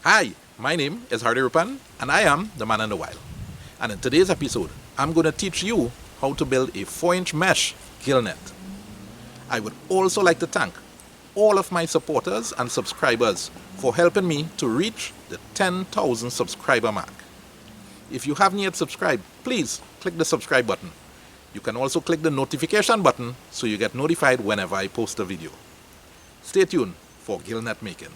Hi, my name is Roopan, and I am the man in the wild. And in today's episode, I'm going to teach you how to build a 4-inch mesh gill net. I would also like to thank all of my supporters and subscribers for helping me to reach the 10,000 subscriber mark. If you haven't yet subscribed, please click the subscribe button. You can also click the notification button so you get notified whenever I post a video. Stay tuned for gill net making.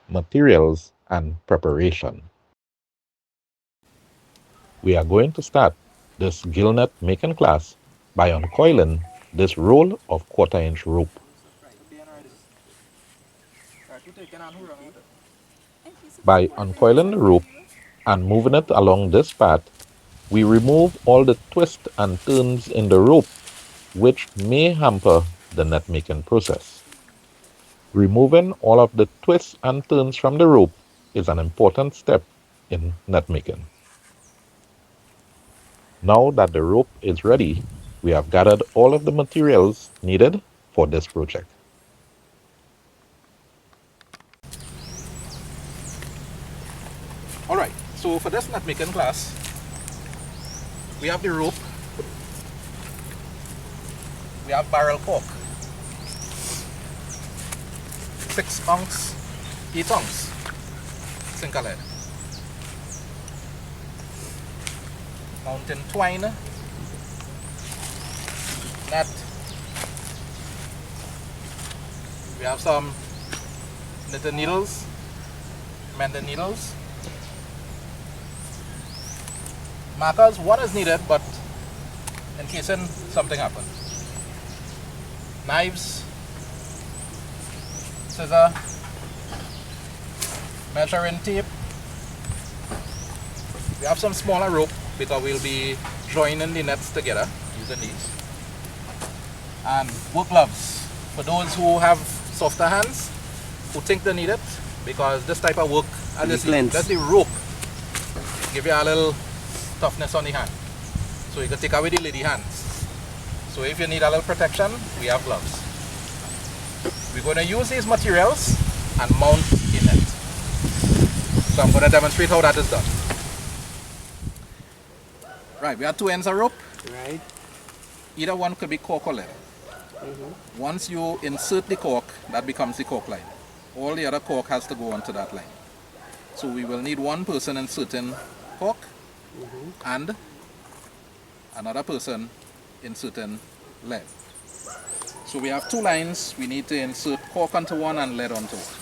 Materials and preparation. We are going to start this gill net making class by uncoiling this roll of 1/4-inch rope. By uncoiling the rope and moving it along this path, we remove all the twists and turns in the rope which may hamper the net making process. Removing all of the twists and turns from the rope is an important step in net making. Now that the rope is ready, we have gathered all of the materials needed for this project. Alright, so for this net making class, we have the rope, we have barrel cork, 6 ounce, 8 ounce sinker lead, mountain twine, net, we have some knitted needles, mended needles, markers. One is needed, but in case something happens. Knives, scissor, measuring tape. We have some smaller rope because we'll be joining the nets together using these. And work gloves for those who have softer hands, who think they need it, because this type of work, and that's the rope, give you a little toughness on the hand, so you can take away the lady hands. So if you need a little protection, we have gloves. We're going to use these materials and mount in it. So I'm going to demonstrate how that is done. Right, we have 2 ends of rope. Right. Either one could be cork or lead. Once you insert the cork, that becomes the cork line. All the other cork has to go onto that line. So we will need one person inserting cork and another person inserting lead. So we have 2 lines. We need to insert cork onto one and lead onto one.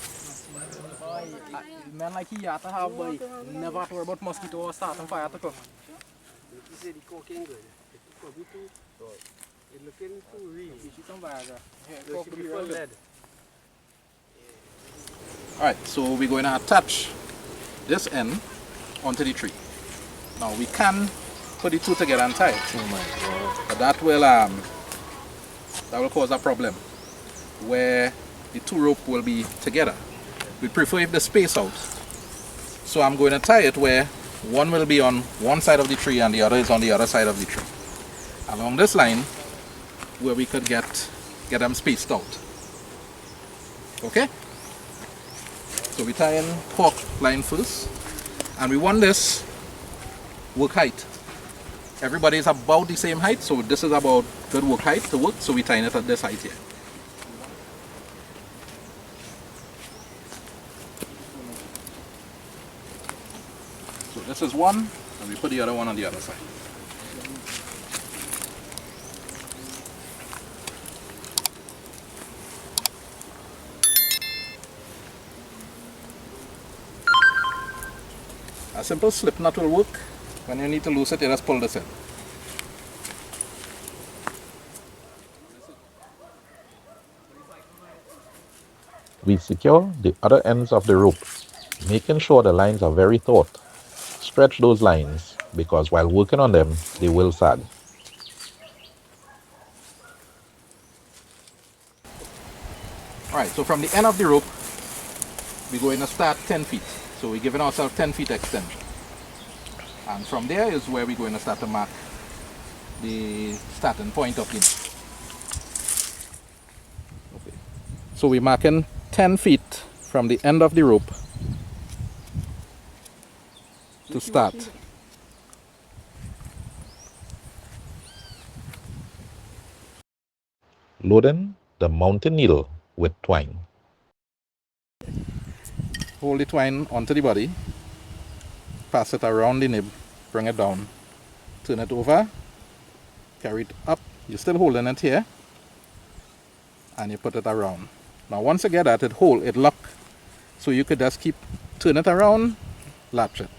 Man like he had to have boy, never have to worry about mosquito or starting fire to cook. You say the cooking good. It could be too. It's looking too real. You see some fire there. It should be full lead. Alright, so we're going to attach this end onto the tree. Now we can put the 2 together and tie it. Oh my God. But that will cause a problem where the 2 rope will be together. We prefer if they space out. So I'm going to tie it where one will be on one side of the tree and the other is on the other side of the tree. Along this line where we could get them spaced out. Okay? So we tie in cork line first, and we want this work height. Everybody is about the same height, so this is about good work height to work, so we tie it at this height here. So this is one, and we put the other one on the other side. A simple slip knot will work. When you need to loose it, you just pull this in. We secure the other ends of the rope, making sure the lines are very taut. Stretch those lines because while working on them, they will sag. Alright, so from the end of the rope, we're going to start 10 feet. So we're giving ourselves 10 feet extension. And from there is where we're going to start to mark the starting point of the net. Okay. So we're marking 10 feet from the end of the rope to start. Loading the mountain needle with twine. Hold the twine onto the body, pass it around the nib, bring it down, turn it over, carry it up. You're still holding it here, and you put it around. Now once you get that, it lock. So you could just keep turn it around, latch it,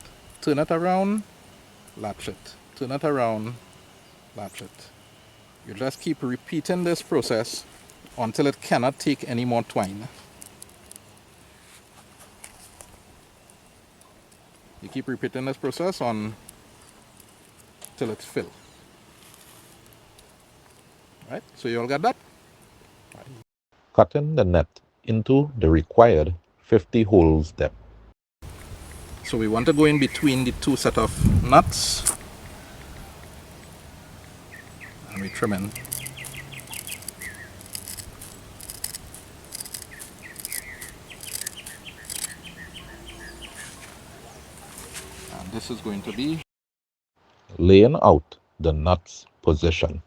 turn it around, latch it, turn it around, latch it. You just keep repeating this process until it cannot take any more twine. You keep repeating this process until it's filled. Right? So you all got that? Cutting the net into the required 50 holes depth. So we want to go in between the two set of nuts, and we trim in. And this is going to be Laying out the nuts position.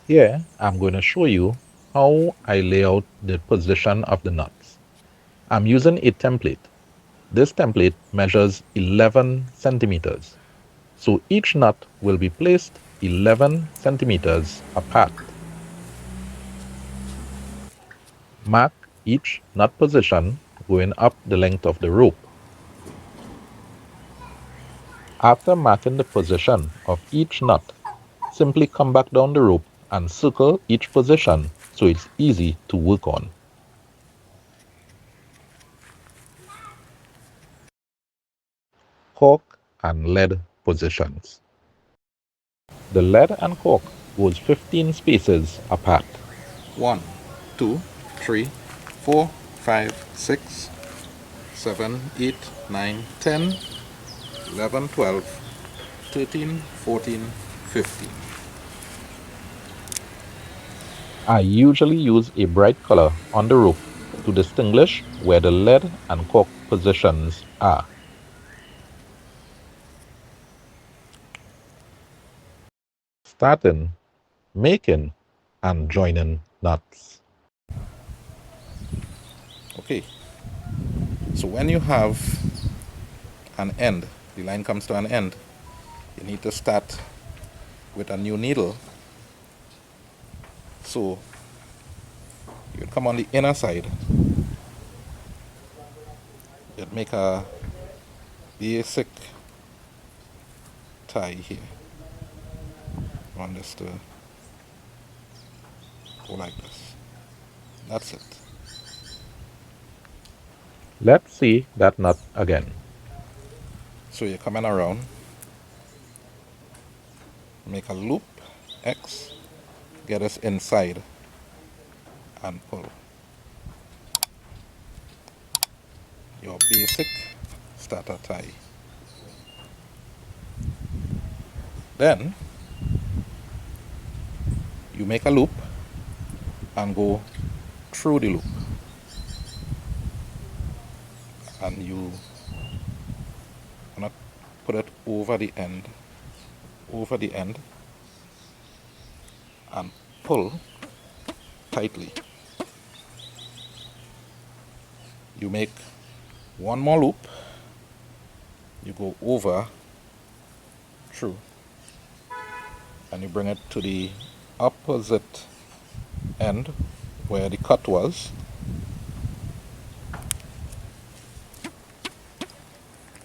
Here I'm going to show you how I lay out the position of the nuts. I'm using a template. This template measures 11 centimeters. So each nut will be placed 11 centimeters apart. Mark each nut position going up the length of the rope. After marking the position of each nut, simply come back down the rope and circle each position so it's easy to work on. Cork and lead positions. The lead and cork goes 15 spaces apart. 1, 2, 3, 4, 5, 6, 7, 8, 9, 10, 11, 12, 13, 14, 15. I usually use a bright color on the rope to distinguish where the lead and cork positions are. Starting, making, and joining nuts. Okay, so when you have an end, the line comes to an end, you need to start with a new needle. So you'd come on the inner side, you'd make a basic tie here. You want this to go like this. That's it. Let's see that nut again. So you're coming around, make a loop, X, get us inside, and pull. Your basic starter tie. Then you make a loop and go through the loop, and you wanna put it over the end, and pull tightly. You make one more loop, you go over, through, and you bring it to the opposite end where the cut was,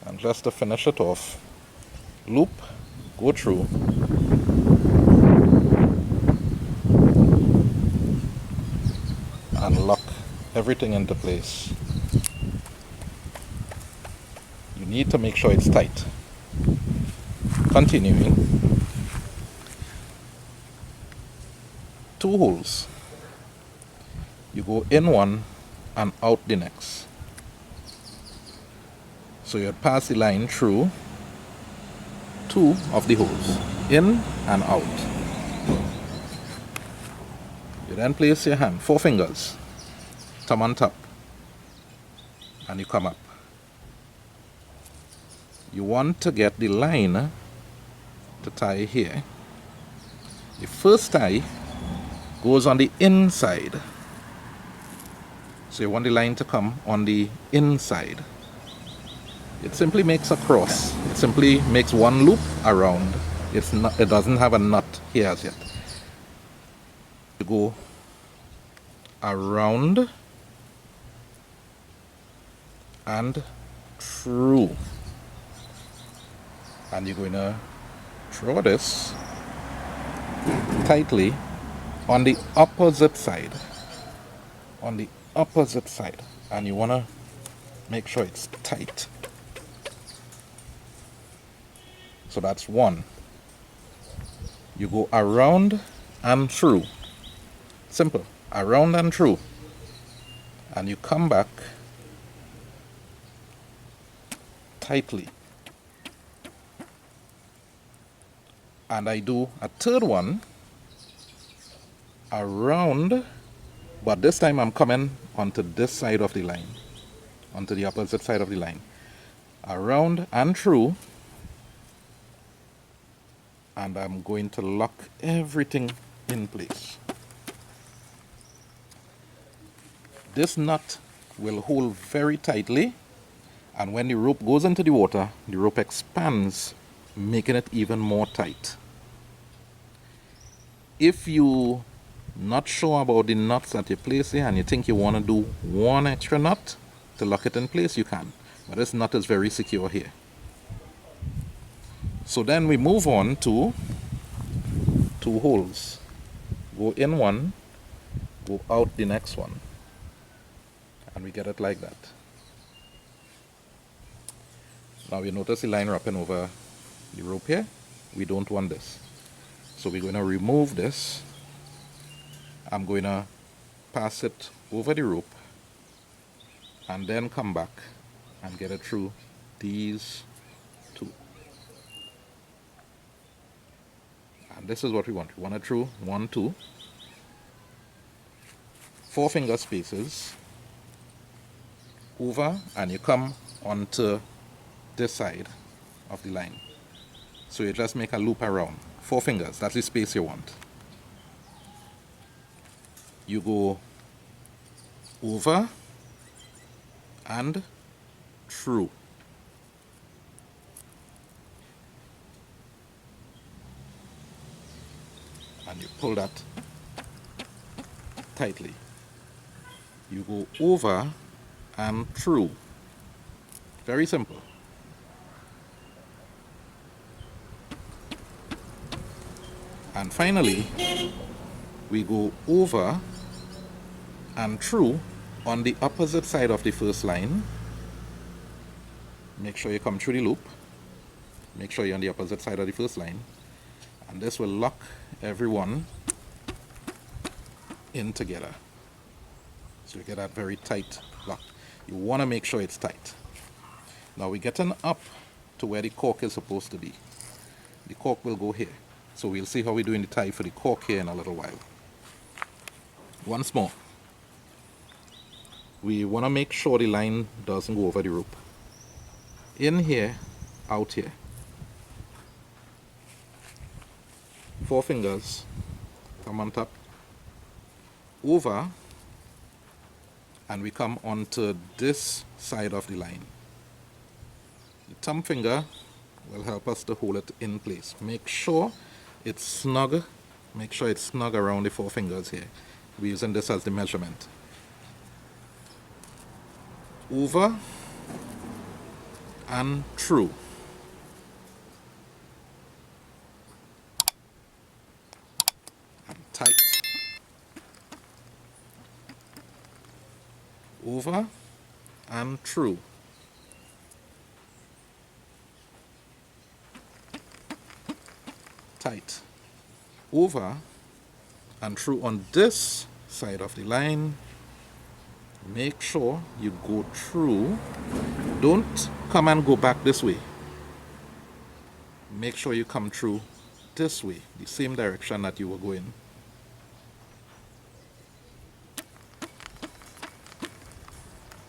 and just to finish it off, loop, go through, and lock everything into place. You need to make sure it's tight. Continuing, 2 holes. You go in one and out the next. So you'd pass the line through 2 of the holes, in and out. You then place your hand, 4 fingers, thumb on top, and you come up. you want to get the line to tie here. The first tie goes on the inside. So you want the line to come on the inside. It simply makes a cross. It simply makes one loop around. It doesn't have a knot here as yet. You go around and through. And you're going to draw this tightly on the opposite side. On the opposite side. And you want to make sure it's tight. So that's one. You go around and through. Simple. Around and through. And you come back tightly. And I do a third one around, but this time I'm coming onto this side of the line, onto the opposite side of the line. Around and through. And I'm going to lock everything in place. This nut will hold very tightly, and when the rope goes into the water, the rope expands, making it even more tight. If you're not sure about the nuts that you place here and you think you want to do one extra nut to lock it in place, you can. But this nut is very secure here. So then we move on to 2 holes. Go in one, go out the next one. And we get it like that. Now you notice the line wrapping over the rope here. We don't want this. So we're going to remove this. I'm going to pass it over the rope and then come back and get it through these 2. And this is what we want. We want it through 1, 2. 4 finger spaces over, and you come onto this side of the line. So you just make a loop around. 4 fingers, that's the space you want. You go over and through. And you pull that tightly. You go over and through. Very simple. And finally, we go over and through on the opposite side of the first line. Make sure you come through the loop. Make sure you're on the opposite side of the first line. And this will lock everyone in together. So you get that very tight lock. You want to make sure it's tight. Now we're getting up to where the cork is supposed to be. The cork will go here. So we'll see how we're doing the tie for the cork here in a little while. Once more, we want to make sure the line doesn't go over the rope. In here, out here. 4 fingers, come on top, over, and we come onto this side of the line. The thumb finger will help us to hold it in place. Make sure it's snug. Make sure it's snug around the 4 fingers here. We're using this as the measurement. Over and through. And tight. Over and through. Tight. Over and through on this side of the line. Make sure you go through. Don't come and go back this way. Make sure you come through this way, the same direction that you were going.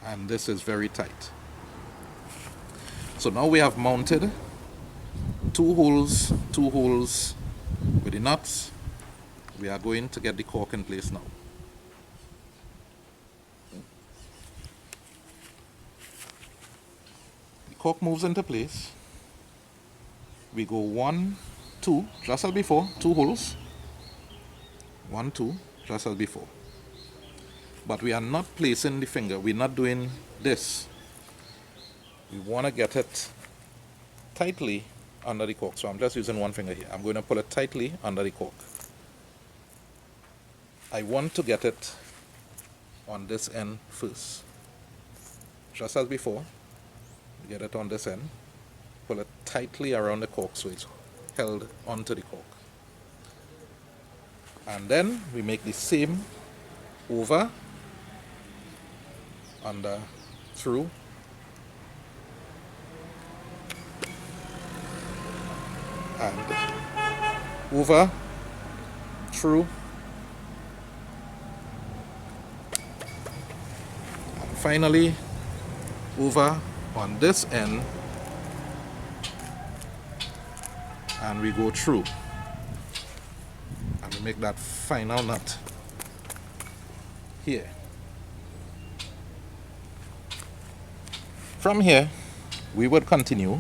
And this is very tight. So now we have mounted two holes with the nuts. We are going to get the cork in place now. The cork moves into place. We go 1, 2, just as before, 2 holes. 1, 2, just as before. But we are not placing the finger, we're not doing this. We want to get it tightly under the cork. So I'm just using one finger here. I'm going to pull it tightly under the cork. I want to get it on this end first. Just as before, get it on this end. Pull it tightly around the cork so it's held onto the cork. And then we make the same over, under, through, and over, through, and finally over on this end, and we go through and we make that final knot here. From here we would continue.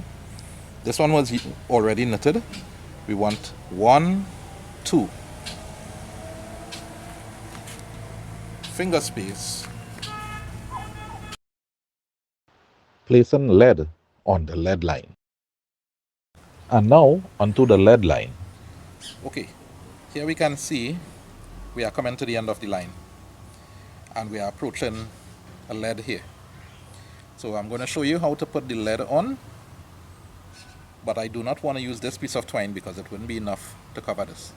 This one was already knitted. We want 1, 2 finger space. Placing lead on the lead line. And now onto the lead line. Okay, here we can see we are coming to the end of the line and we are approaching a lead here. So I'm going to show you how to put the lead on, but I do not want to use this piece of twine because it wouldn't be enough to cover this.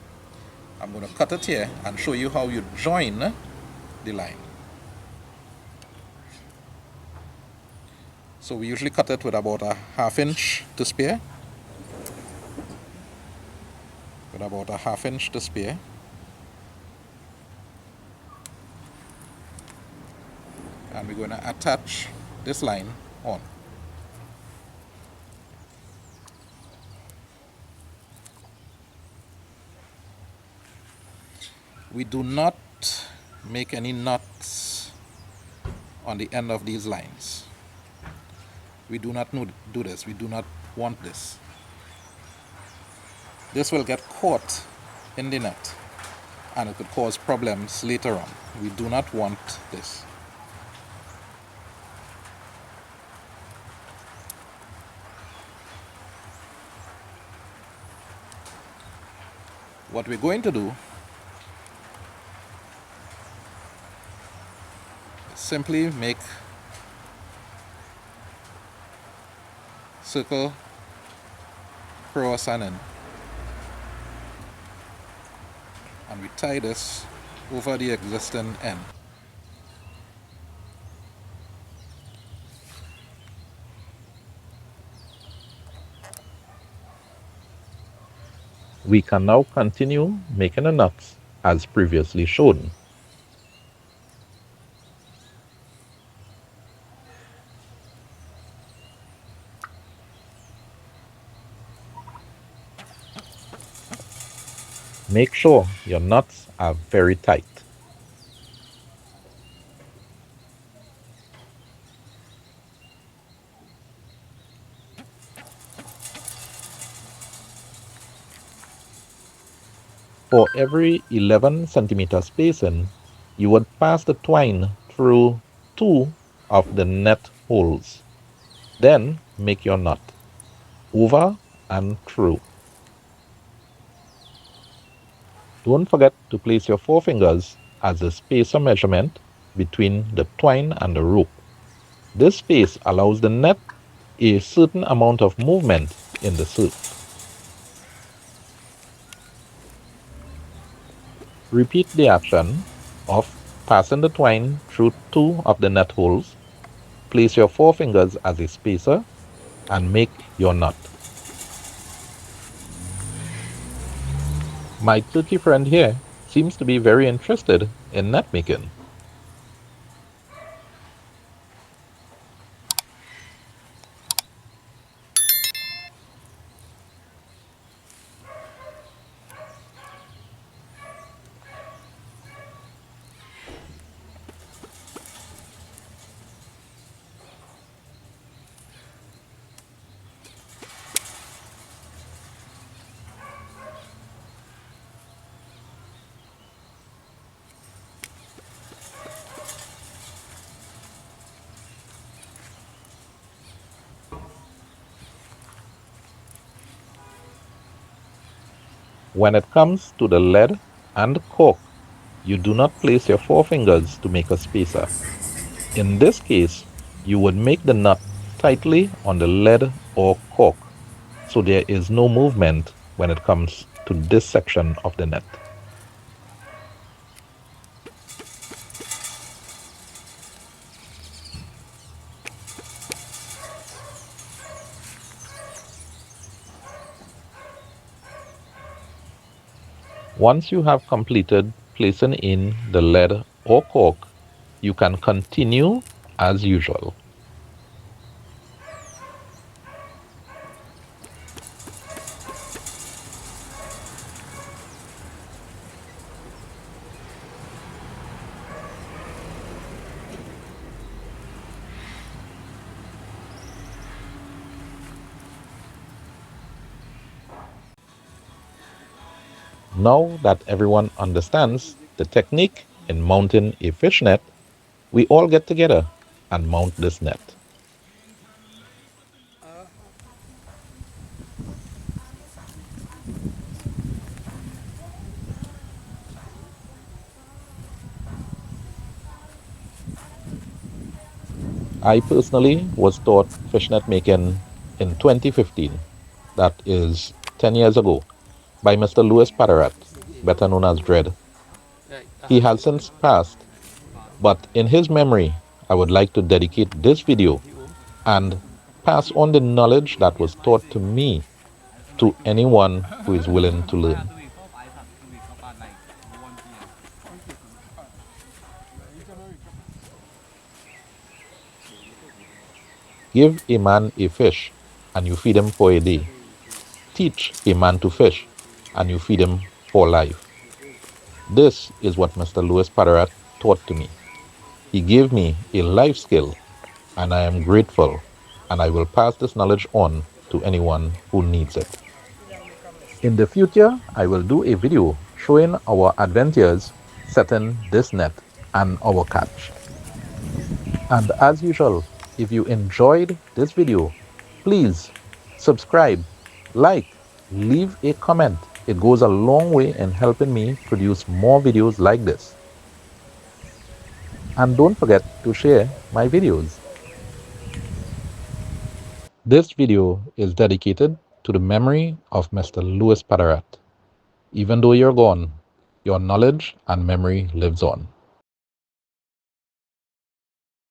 I'm going to cut it here and show you how you join the line. So we usually cut it with about a 1/2 inch to spare. With about a 1/2 inch to spare. And we're going to attach this line on. We do not make any knots on the end of these lines. We do not do this. We do not want this. This will get caught in the net and it could cause problems later on. We do not want this. What we're going to do is simply make circle, cross and in, and we tie this over the existing end. We can now continue making the knots as previously shown. Make sure your knots are very tight. For every 11 centimeter spacing, you would pass the twine through 2 of the net holes. Then make your knot, over and through. Don't forget to place your forefingers as the spacer measurement between the twine and the rope. This space allows the net a certain amount of movement in the surf. Repeat the action of passing the twine through 2 of the net holes, place your forefingers as a spacer, and make your knot. My turkey friend here seems to be very interested in net making. When it comes to the lead and cork, you do not place your forefingers to make a spacer. In this case, you would make the nut tightly on the lead or cork, so there is no movement when it comes to this section of the net. Once you have completed placing in the lead or cork, you can continue as usual. Now that everyone understands the technique in mounting a fish net, we all get together and mount this net. I personally was taught fishnet making in 2015, that is 10 years ago, by Mr. Louis Padarat, better known as Dread. He has since passed, but in his memory, I would like to dedicate this video and pass on the knowledge that was taught to me to anyone who is willing to learn. Give a man a fish and you feed him for a day. Teach a man to fish and you feed him for life. This is what Mr. Louis Padarat taught to me. He gave me a life skill and I am grateful, and I will pass this knowledge on to anyone who needs it. In the future, I will do a video showing our adventures setting this net and our catch. And as usual, if you enjoyed this video, please subscribe, like, leave a comment. It goes a long way in helping me produce more videos like this. And don't forget to share my videos. This video is dedicated to the memory of Mr. Louis Padarat. Even though you're gone, your knowledge and memory lives on.